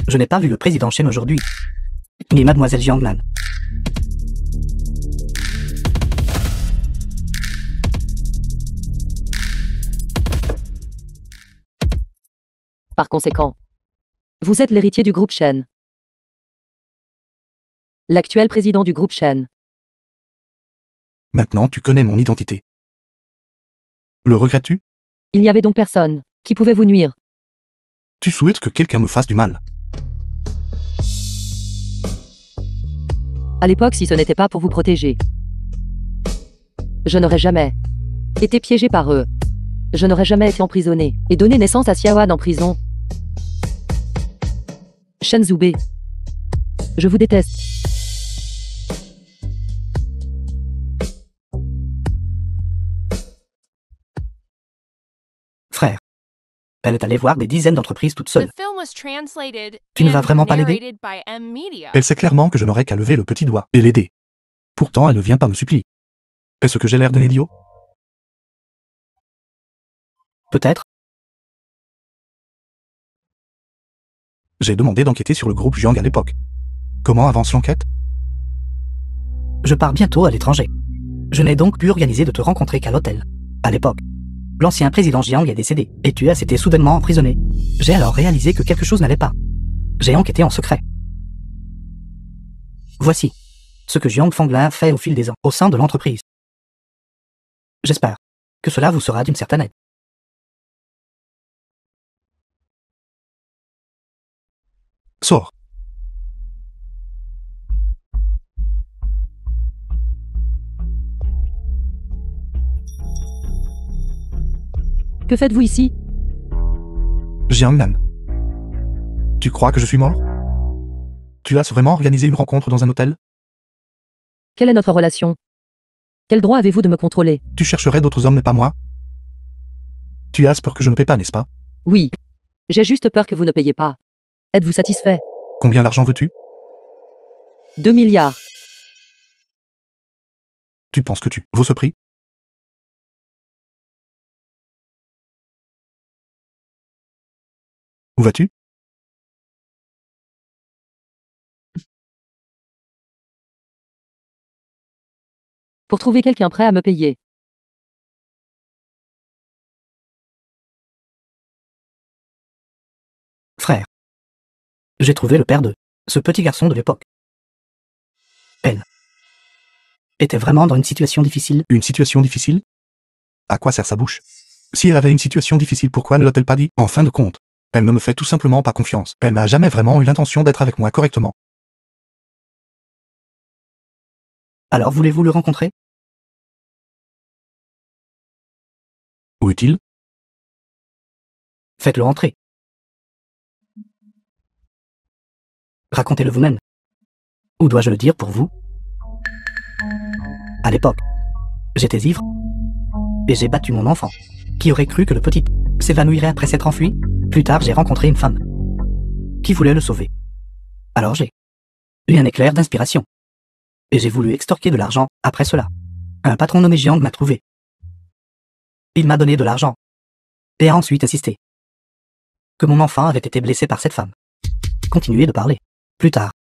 Je n'ai pas vu le président Shen aujourd'hui, ni Mademoiselle Jiangnan. Par conséquent, vous êtes l'héritier du groupe Shen. L'actuel président du groupe Shen. Maintenant tu connais mon identité. Le regrettes-tu? Il n'y avait donc personne qui pouvait vous nuire. Tu souhaites que quelqu'un me fasse du mal. À l'époque, si ce n'était pas pour vous protéger, je n'aurais jamais été piégé par eux. Je n'aurais jamais été emprisonné et donné naissance à Xiaoan en prison. Shen Zhubei. Je vous déteste. Frère. Elle est allée voir des dizaines d'entreprises toute The seule. film was translated Tu ne vas and vraiment pas l'aider? narrated by M Media. Elle sait clairement que je n'aurais qu'à lever le petit doigt et l'aider. Pourtant elle ne vient pas me supplier. Est-ce que j'ai l'air d'un idiot? Peut-être. J'ai demandé d'enquêter sur le groupe Jiang à l'époque. Comment avance l'enquête? Je pars bientôt à l'étranger. Je n'ai donc pu organiser de te rencontrer qu'à l'hôtel. À l'époque, l'ancien président Jiang est décédé, et tu as été soudainement emprisonné. J'ai alors réalisé que quelque chose n'allait pas. J'ai enquêté en secret. Voici ce que Jiang Fanglin a fait au fil des ans, au sein de l'entreprise. J'espère que cela vous sera d'une certaine aide. Sors. Que faites-vous ici? Jiangnan. Tu crois que je suis mort? Tu as vraiment organisé une rencontre dans un hôtel? Quelle est notre relation? Quel droit avez-vous de me contrôler? Tu chercherais d'autres hommes mais pas moi? Tu as peur que je ne paie pas, n'est-ce pas? Oui. J'ai juste peur que vous ne payiez pas. Êtes-vous satisfait? Combien d'argent veux-tu? 2 milliards. Tu penses que tu vaux ce prix? Où vas-tu? Pour trouver quelqu'un prêt à me payer. Frère. J'ai trouvé le père de ce petit garçon de l'époque. Elle était vraiment dans une situation difficile. Une situation difficile? À quoi sert sa bouche? Si elle avait une situation difficile, pourquoi ne l'a-t-elle pas dit? En fin de compte, elle ne me fait tout simplement pas confiance. Elle n'a jamais vraiment eu l'intention d'être avec moi correctement. Alors voulez-vous le rencontrer? Où est-il? Faites-le entrer. Racontez-le vous-même. Ou dois-je le dire pour vous? À l'époque, j'étais ivre et j'ai battu mon enfant. Qui aurait cru que le petit s'évanouirait après s'être enfui? Plus tard, j'ai rencontré une femme qui voulait le sauver. Alors j'ai eu un éclair d'inspiration. Et j'ai voulu extorquer de l'argent après cela. Un patron nommé Jiang m'a trouvé. Il m'a donné de l'argent et a ensuite insisté que mon enfant avait été blessé par cette femme. Continuez de parler. Plus tard,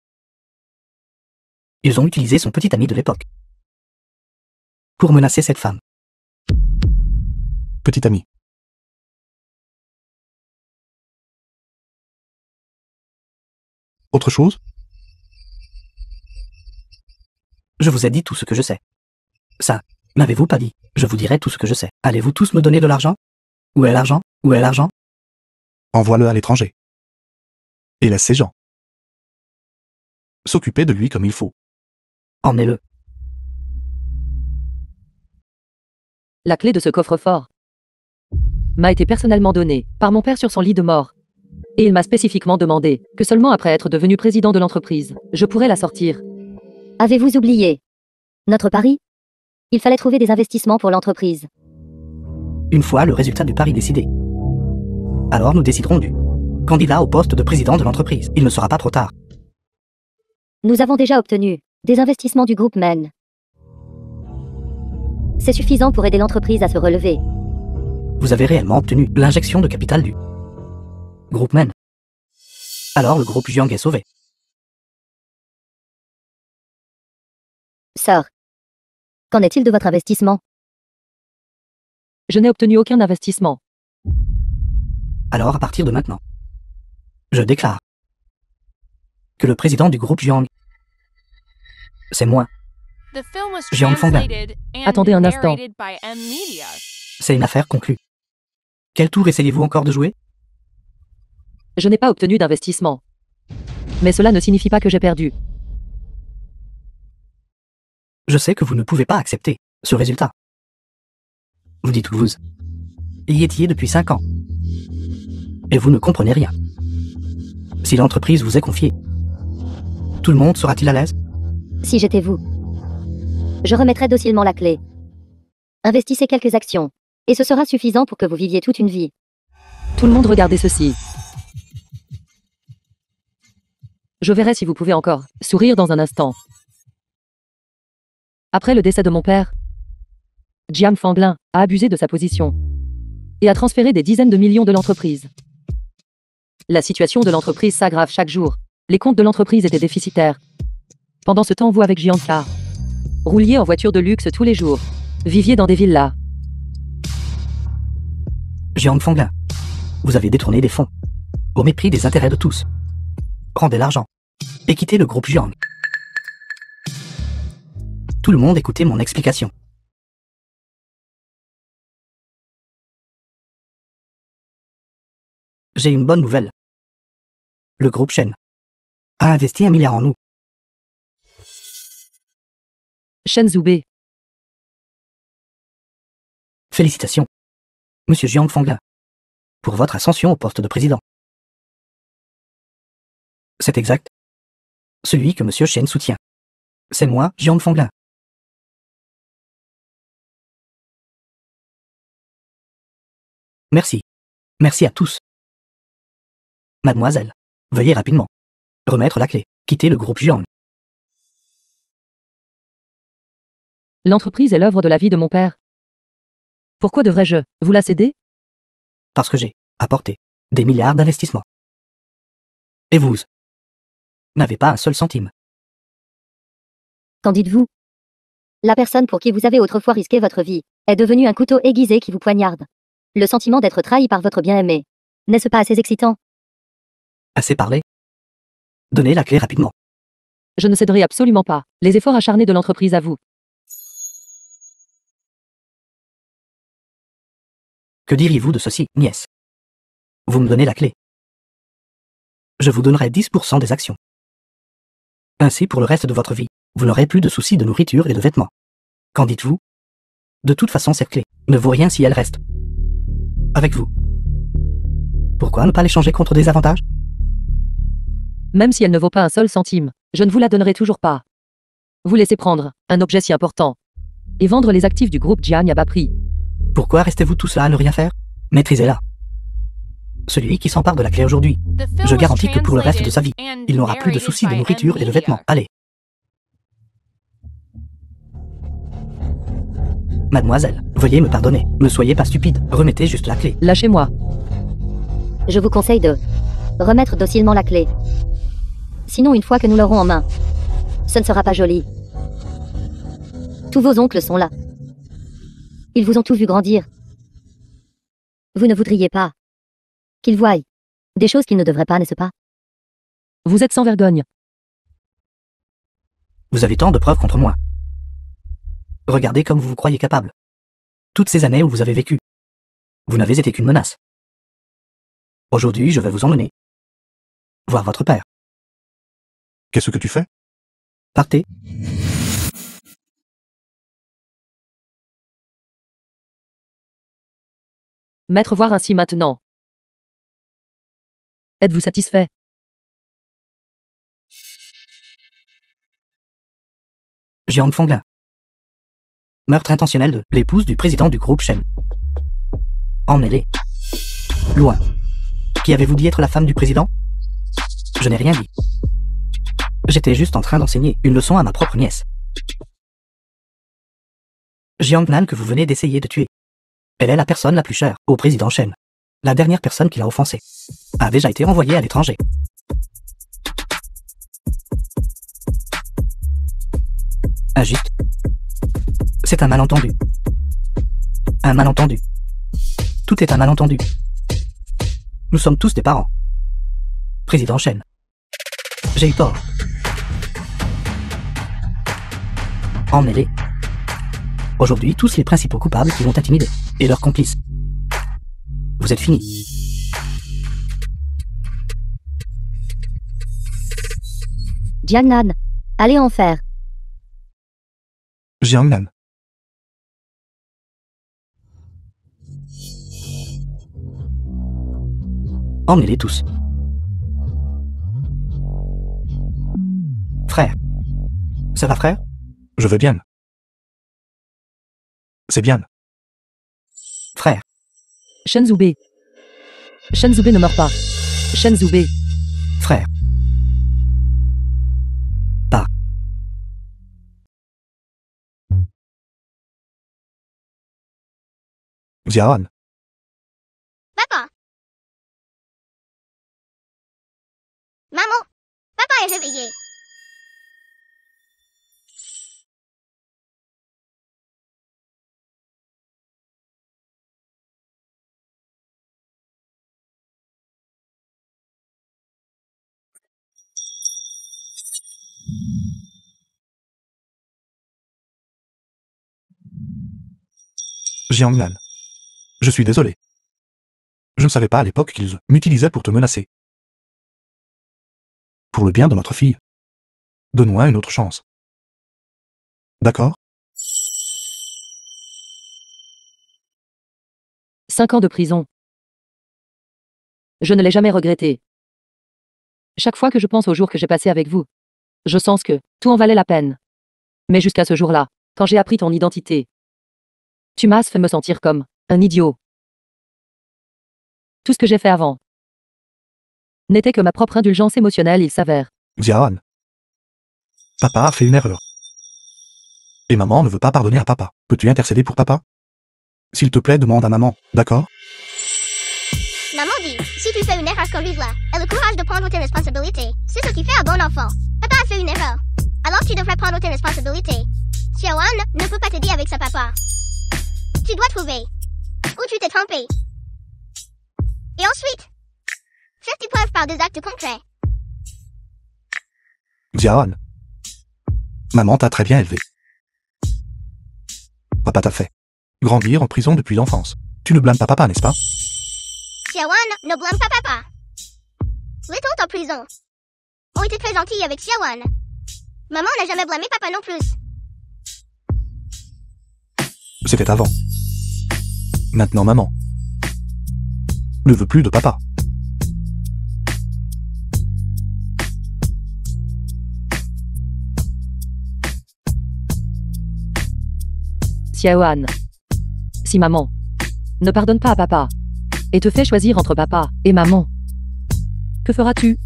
ils ont utilisé son petit ami de l'époque pour menacer cette femme. Petit ami. Autre chose? Je vous ai dit tout ce que je sais. Ça, m'avez-vous pas dit? Je vous dirai tout ce que je sais. Allez-vous tous me donner de l'argent? Où est l'argent? Où est l'argent? Envoie-le à l'étranger. Et laisse ces gens s'occuper de lui comme il faut. Emmenez-le. La clé de ce coffre-fort m'a été personnellement donnée par mon père sur son lit de mort. Et il m'a spécifiquement demandé que seulement après être devenu président de l'entreprise, je pourrais la sortir. Avez-vous oublié notre pari? Il fallait trouver des investissements pour l'entreprise. Une fois le résultat du pari décidé, alors nous déciderons du candidat au poste de président de l'entreprise. Il ne sera pas trop tard. Nous avons déjà obtenu des investissements du groupe Men. C'est suffisant pour aider l'entreprise à se relever. Vous avez réellement obtenu l'injection de capital du groupe Men. Alors le groupe Jiang est sauvé. Sir, qu'en est-il de votre investissement? Je n'ai obtenu aucun investissement. Alors à partir de maintenant, Je déclare que le président du groupe Jiang, c'est moi. The film was Jiang Fangbin. translated and Attendez un instant. narrated by M Media. C'est une affaire conclue. Quel tour essayez-vous encore de jouer? Je n'ai pas obtenu d'investissement. Mais cela ne signifie pas que j'ai perdu. Je sais que vous ne pouvez pas accepter ce résultat. Vous dites que vous y étiez depuis 5 ans. Et vous ne comprenez rien. Si l'entreprise vous est confiée, tout le monde sera-t-il à l'aise? Si j'étais vous, je remettrais docilement la clé. Investissez quelques actions, et ce sera suffisant pour que vous viviez toute une vie. Tout le monde regardez ceci. Je verrai si vous pouvez encore sourire dans un instant. Après le décès de mon père, Jiang Fanglin a abusé de sa position et a transféré des dizaines de millions de l'entreprise. La situation de l'entreprise s'aggrave chaque jour. Les comptes de l'entreprise étaient déficitaires. Pendant ce temps, vous avec Jiang Ka rouliez en voiture de luxe tous les jours, viviez dans des villas. Jiang Fanglin, vous avez détourné des fonds, au mépris des intérêts de tous. Rendez l'argent, et quittez le groupe Jiang. Tout le monde écoutez mon explication. J'ai une bonne nouvelle. Le groupe Shen a investi 1 milliard en nous. Shen Zhubei, Félicitations, Monsieur Jiang Fanglin, pour votre ascension au poste de président. C'est exact. Celui que Monsieur Shen soutient. C'est moi, Jiang Fanglin. Merci. Merci à tous. Mademoiselle, veuillez rapidement remettre la clé. Quittez le groupe Jiang. l'entreprise est l'œuvre de la vie de mon père. Pourquoi devrais-je vous la céder? Parce que j'ai apporté des milliards d'investissements. Et vous n'avez pas un seul centime. Qu'en dites-vous? La personne pour qui vous avez autrefois risqué votre vie est devenue un couteau aiguisé qui vous poignarde. Le sentiment d'être trahi par votre bien-aimé, n'est-ce pas assez excitant? Assez parlé. Donnez la clé rapidement. Je ne céderai absolument pas les efforts acharnés de l'entreprise à vous. Que diriez-vous de ceci, nièce? Vous me donnez la clé. Je vous donnerai 10% des actions. Ainsi, pour le reste de votre vie, vous n'aurez plus de soucis de nourriture et de vêtements. Qu'en dites-vous? De toute façon, cette clé ne vaut rien si elle reste avec vous. Pourquoi ne pas l'échanger contre des avantages? Même si elle ne vaut pas un seul centime, je ne vous la donnerai toujours pas. Vous laissez prendre un objet si important et vendre les actifs du groupe Jiang à bas prix. Pourquoi restez-vous tous là à ne rien faire? Maîtrisez-la. Celui qui s'empare de la clé aujourd'hui, je garantis que pour le reste de sa vie, il n'aura plus de soucis de nourriture et de vêtements. Allez. Mademoiselle, veuillez me pardonner. Ne soyez pas stupide. Remettez juste la clé. Lâchez-moi. Je vous conseille de remettre docilement la clé. Sinon, une fois que nous l'aurons en main, ce ne sera pas joli. Tous vos oncles sont là. Ils vous ont tous vu grandir. Vous ne voudriez pas qu'ils voient des choses qu'ils ne devraient pas, n'est-ce pas? Vous êtes sans vergogne. Vous avez tant de preuves contre moi. Regardez comme vous vous croyez capable. Toutes ces années où vous avez vécu, vous n'avez été qu'une menace. Aujourd'hui, je vais vous emmener voir votre père. Qu'est-ce que tu fais? Partez. Maître, voir ainsi maintenant. Êtes-vous satisfait? Jiang Fanglin. Meurtre intentionnel de l'épouse du président du groupe Shen. Emmenez-les. Loin. Qui avez-vous dit être la femme du président? Je n'ai rien dit. J'étais juste en train d'enseigner une leçon à ma propre nièce. Jiang Nan que vous venez d'essayer de tuer. Elle est la personne la plus chère au président Shen. La dernière personne qui l'a offensé a déjà été envoyée à l'étranger. Injuste. C'est un malentendu. Un malentendu. Tout est un malentendu. Nous sommes tous des parents. Président Chen. J'ai eu tort. Emmenez-les. Aujourd'hui, tous les principaux coupables qui l'ont intimidé, et leurs complices. Vous êtes finis. Jiangnan. Allez en faire. Jiangnan. Emmenez-les tous. Frère. Ça va, frère? Je veux bien. C'est bien. Frère. Shen Zhubei. Shen Zhubei ne meurt pas. Shen Zhubei. Frère. Pas. Jiahan. Papa. Maman. Papa est réveillé. Jiangnan. Je suis désolé. Je ne savais pas à l'époque qu'ils m'utilisaient pour te menacer. Pour le bien de notre fille. Donne-moi une autre chance. D'accord? 5 ans de prison. Je ne l'ai jamais regretté. Chaque fois que je pense au jour que j'ai passé avec vous, je sens que tout en valait la peine. Mais jusqu'à ce jour-là, quand j'ai appris ton identité, tu m'as fait me sentir comme un idiot. Tout ce que j'ai fait avant n'était que ma propre indulgence émotionnelle, il s'avère. Jiahan. Papa a fait une erreur. Et maman ne veut pas pardonner à papa. Peux-tu intercéder pour papa? S'il te plaît, demande à maman, d'accord? Maman dit, si tu fais une erreur, corrige-la. Et le courage de prendre tes responsabilités. C'est ce qui fait un bon enfant. Papa a fait une erreur. Alors tu devrais prendre tes responsabilités. Xiaoan ne peut pas t'aider avec sa papa. Tu dois trouver où tu t'es trompé. Et ensuite, faire tes preuves par des actes concrets. Jiahan. Maman t'a très bien élevé. Papa t'a fait grandir en prison depuis l'enfance. Tu ne blâmes pas papa, n'est-ce pas? Xiaoan ne blâme pas papa. Les tantes en prison ont été très gentilles avec Xiaoan. Maman n'a jamais blâmé papa non plus. C'était avant. Maintenant, maman ne veut plus de papa. Xiaoan. Si maman ne pardonne pas à papa et te fait choisir entre papa et maman, que feras-tu?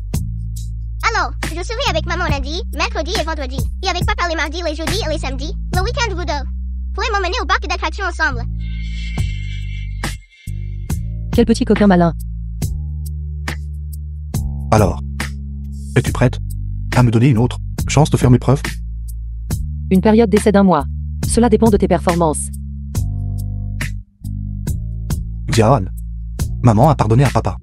Alors, je serai avec maman lundi, mercredi et vendredi. Et avec papa les mardis, les jeudis et les samedis. Le week-end, vous deux pourrez m'emmener au parc d'attractions ensemble. Quel petit coquin malin. Alors, es-tu prête à me donner une autre chance de faire mes preuves? Une période d'essai d'1 mois. Cela dépend de tes performances. Jiahan. Maman a pardonné à papa.